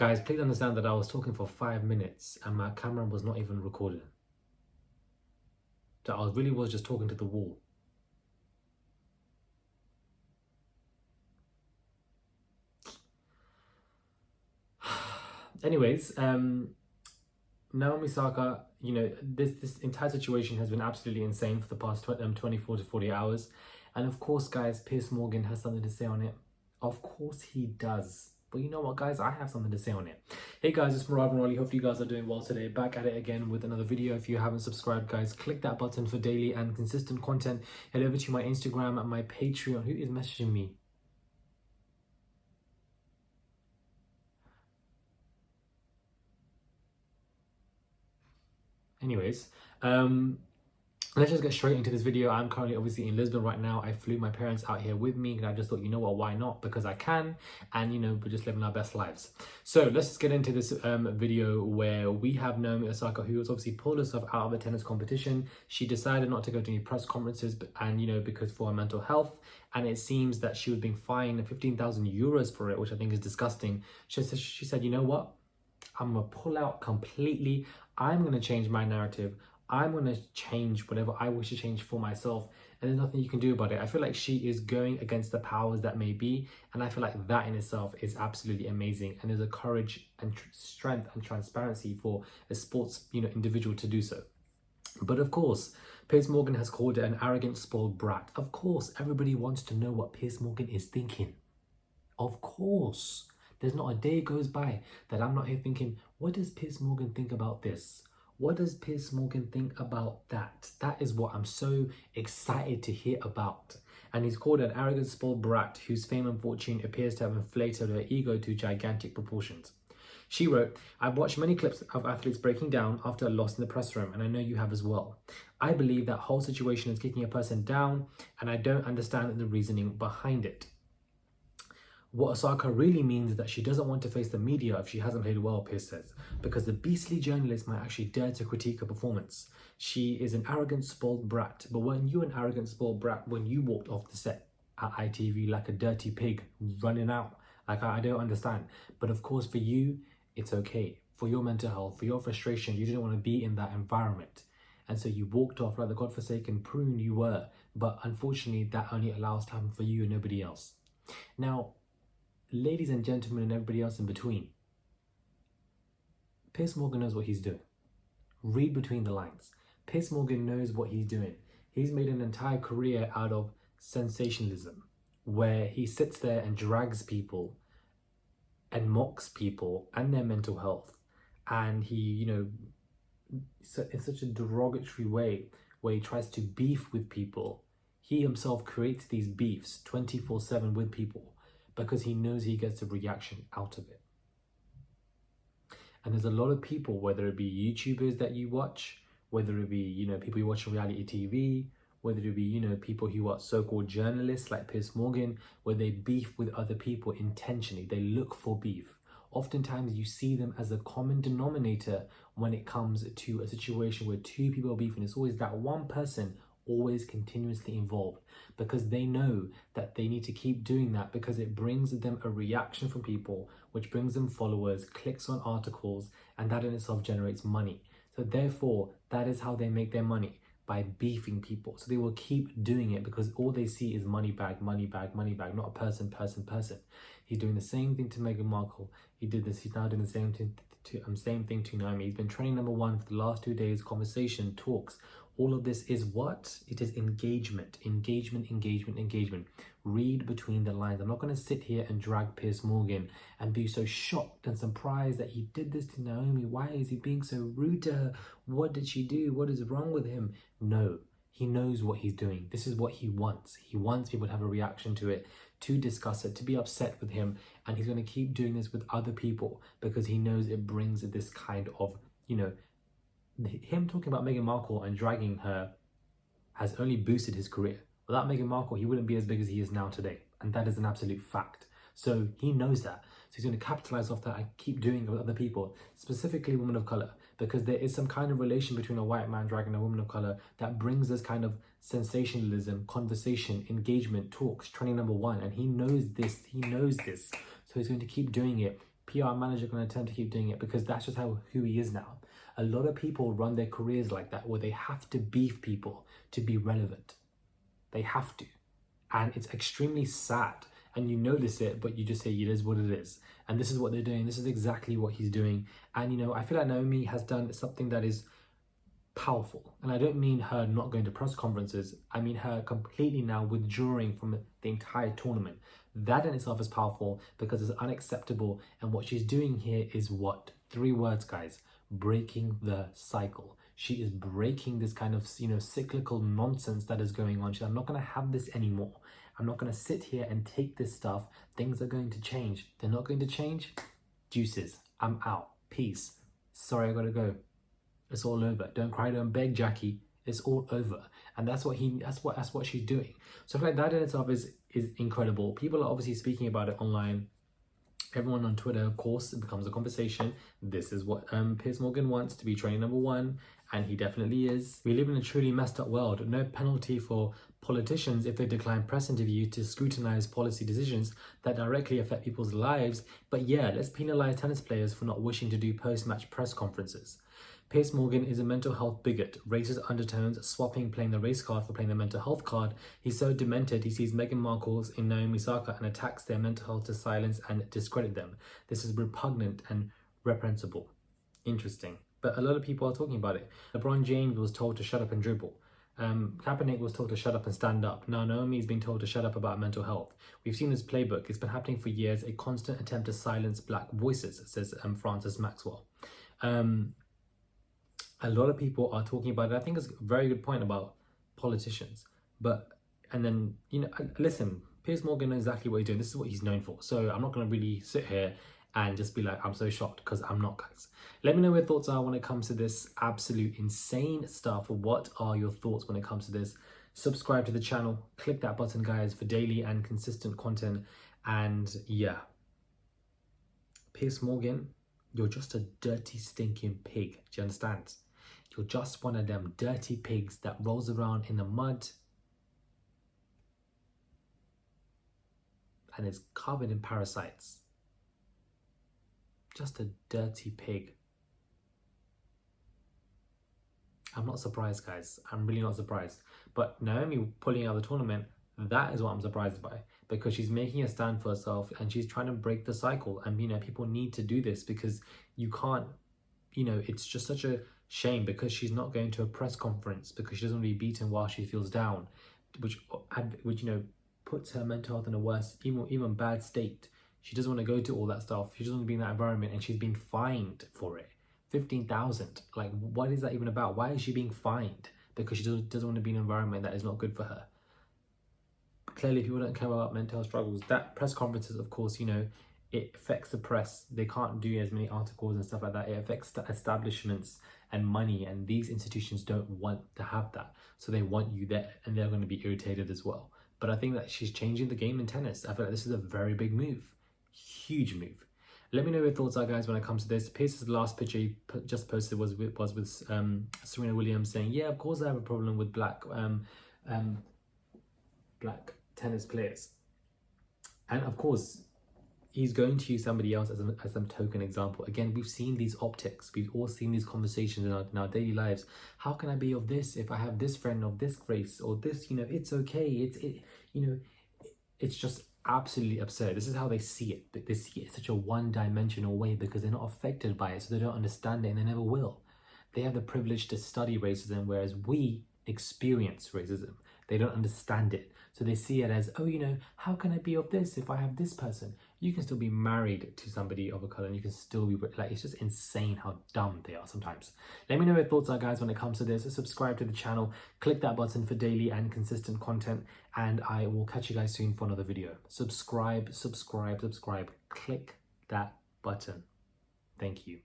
Guys, please understand that I was talking for 5 minutes and my camera was not even recording. So I really was just talking to the wall. Anyways, Naomi Osaka, this entire situation has been absolutely insane for the past 24 to 40 hours. And of course, guys, Piers Morgan has something to say on it. Of course he does. But you know what, guys? I have something to say on it. Hey, guys, it's Murad Morali. Hope you guys are doing well today. Back at it again with another video. If you haven't subscribed, guys, click that button for daily and consistent content. Head over to my Instagram and my Patreon. Who is messaging me? Anyways, let's just get straight into this video. I'm currently obviously in Lisbon right now. I flew my parents out here with me and I just thought, you know what, why not? Because I can, and we're just living our best lives. So let's just get into this video where we have Naomi Osaka, who has obviously pulled herself out of a tennis competition. She decided not to go to any press conferences, and because for her mental health. And it seems that she was being fined 15,000 euros for it, which I think is disgusting. She said, you know what? I'm gonna pull out completely. I'm gonna change my narrative. I'm going to change whatever I wish to change for myself, and there's nothing you can do about it. I feel like she is going against the powers that may be, and I feel like that in itself is absolutely amazing, and there's a courage and strength and transparency for a sports individual to do so. But of course, Piers Morgan has called it an arrogant, spoiled brat. Of course, everybody wants to know what Piers Morgan is thinking. Of course. There's not a day goes by that I'm not here thinking, what does Piers Morgan think about this? What does Piers Morgan think about that? That is what I'm so excited to hear about. And he's called an arrogant, spoiled brat whose fame and fortune appears to have inflated her ego to gigantic proportions. She wrote, I've watched many clips of athletes breaking down after a loss in the press room, and I know you have as well. I believe that whole situation is kicking a person down, and I don't understand the reasoning behind it. What Osaka really means is that she doesn't want to face the media if she hasn't played well, Piers says, because the beastly journalists might actually dare to critique her performance. She is an arrogant, spoiled brat, but weren't you an arrogant, spoiled brat when you walked off the set at ITV like a dirty pig running out? Like, I don't understand. But of course, for you, it's okay. For your mental health, for your frustration, you didn't want to be in that environment. And so you walked off like the godforsaken prune you were. But unfortunately, that only allows to happen for you and nobody else. Now, ladies and gentlemen and everybody else in between, Piers Morgan knows what he's doing. Read between the lines. Piers Morgan knows what he's doing. He's made an entire career out of sensationalism, where he sits there and drags people and mocks people and their mental health. And he, in such a derogatory way, where he tries to beef with people. He himself creates these beefs 24/7 with people, because he knows he gets a reaction out of it. And there's a lot of people, whether it be YouTubers that you watch, whether it be, people you watch on reality TV, whether it be, people who are so-called journalists like Piers Morgan, where they beef with other people intentionally. They look for beef. Oftentimes you see them as a common denominator when it comes to a situation where two people are beefing. It's always that one person always continuously involved, because they know that they need to keep doing that because it brings them a reaction from people, which brings them followers, clicks on articles, and that in itself generates money. So therefore, that is how they make their money, by beefing people. So they will keep doing it because all they see is money bag, money bag, money bag, not a person. He's doing the same thing to Meghan Markle. He did this, he's now doing the same thing to Naomi. He's been training number one for the last 2 days, conversation, talks. All of this is what? It is engagement. Read between the lines. I'm not going to sit here and drag Piers Morgan and be so shocked and surprised that he did this to Naomi. Why is he being so rude to her? What did she do? What is wrong with him? No, he knows what he's doing. This is what he wants. He wants people to have a reaction to it, to discuss it, to be upset with him. And he's going to keep doing this with other people because he knows it brings this kind of, him talking about Meghan Markle and dragging her has only boosted his career. Without Meghan Markle, he wouldn't be as big as he is now today. And that is an absolute fact. So he knows that. So he's going to capitalize off that and keep doing it with other people, specifically women of color, because there is some kind of relation between a white man dragging a woman of color that brings this kind of sensationalism, conversation, engagement, talks, training number one. And he knows this. So he's going to keep doing it. PR manager going to attempt to keep doing it because that's just who he is now. A lot of people run their careers like that, where they have to beef people to be relevant. They have to. And it's extremely sad. And you notice it, but you just say it is what it is. And this is what they're doing. This is exactly what he's doing. And, you know, I feel like Naomi has done something that is powerful. And I don't mean her not going to press conferences. I mean her completely now withdrawing from the entire tournament. That in itself is powerful because it's unacceptable. And what she's doing here is what? 3 words, guys. Breaking the cycle. She is breaking this kind of, you know, cyclical nonsense that is going on. She's, I'm not going to have this anymore. I'm not going to sit here and take this stuff. Things are going to change. They're not going to change. Deuces. I'm out. Peace. Sorry, I gotta go. It's all over. Don't cry, don't beg, Jackie. It's all over. And that's what she's doing. So I feel like that in itself is incredible. People are obviously speaking about it online. Everyone on Twitter, of course, it becomes a conversation. This is what Piers Morgan wants, to be trainer number 1, and he definitely is. We live in a truly messed up world. No penalty for politicians if they decline press interviews to scrutinize policy decisions that directly affect people's lives. But yeah, let's penalize tennis players for not wishing to do post-match press conferences. Piers Morgan is a mental health bigot, racist undertones, swapping playing the race card for playing the mental health card. He's so demented, he sees Meghan Markle's in Naomi, Osaka and attacks their mental health to silence and discredit them. This is repugnant and reprehensible. Interesting. But a lot of people are talking about it. LeBron James was told to shut up and dribble. Kaepernick was told to shut up and stand up. Now Naomi is being told to shut up about mental health. We've seen this playbook. It's been happening for years. A constant attempt to silence black voices, says Francis Maxwell. A lot of people are talking about it. I think it's a very good point about politicians. And then, you know, listen, Piers Morgan knows exactly what he's doing. This is what he's known for. So I'm not going to really sit here and just be like, I'm so shocked, because I'm not, guys. Let me know what your thoughts are when it comes to this absolute insane stuff. What are your thoughts when it comes to this? Subscribe to the channel. Click that button, guys, for daily and consistent content. And yeah, Piers Morgan, you're just a dirty, stinking pig. Do you understand? You're just one of them dirty pigs that rolls around in the mud and is covered in parasites. Just a dirty pig. I'm not surprised, guys. I'm really not surprised. But Naomi pulling out of the tournament, that is what I'm surprised by, because she's making a stand for herself and she's trying to break the cycle. And, you know, people need to do this because you can't, you know, it's just such a shame because she's not going to a press conference because she doesn't want to be beaten while she feels down, which you know, puts her mental health in a worse, even bad state. She doesn't want to go to all that stuff. She doesn't want to be in that environment, and she's been fined for it. 15,000. Like, what is that even about? Why is she being fined? Because she doesn't want to be in an environment that is not good for her. Clearly, people don't care about mental health struggles. That press conferences, of course, you know, it affects the press. They can't do as many articles and stuff like that. It affects the establishments and money, and these institutions don't want to have that. So they want you there, and they're going to be irritated as well. But I think that she's changing the game in tennis. I feel like this is a very big move. Huge move. Let me know your thoughts are, guys, when it comes to this. Pierce's last picture he just posted was with Serena Williams saying, yeah, of course I have a problem with black tennis players. And of course, he's going to use somebody else as some token example. Again, we've seen these optics. We've all seen these conversations in our daily lives. How can I be of this if I have this friend of this race or this, you know, it's okay. It's just absolutely absurd. This is how they see it. But they see it in such a one-dimensional way because they're not affected by it, so they don't understand it, and they never will. They have the privilege to study racism, whereas we experience racism. They don't understand it. So they see it as, oh, you know, how can I be of this if I have this person? You can still be married to somebody of a color and you can still be, like, it's just insane how dumb they are sometimes. Let me know your thoughts are, guys, when it comes to this. Subscribe to the channel, click that button for daily and consistent content, and I will catch you guys soon for another video. Subscribe, click that button. Thank you.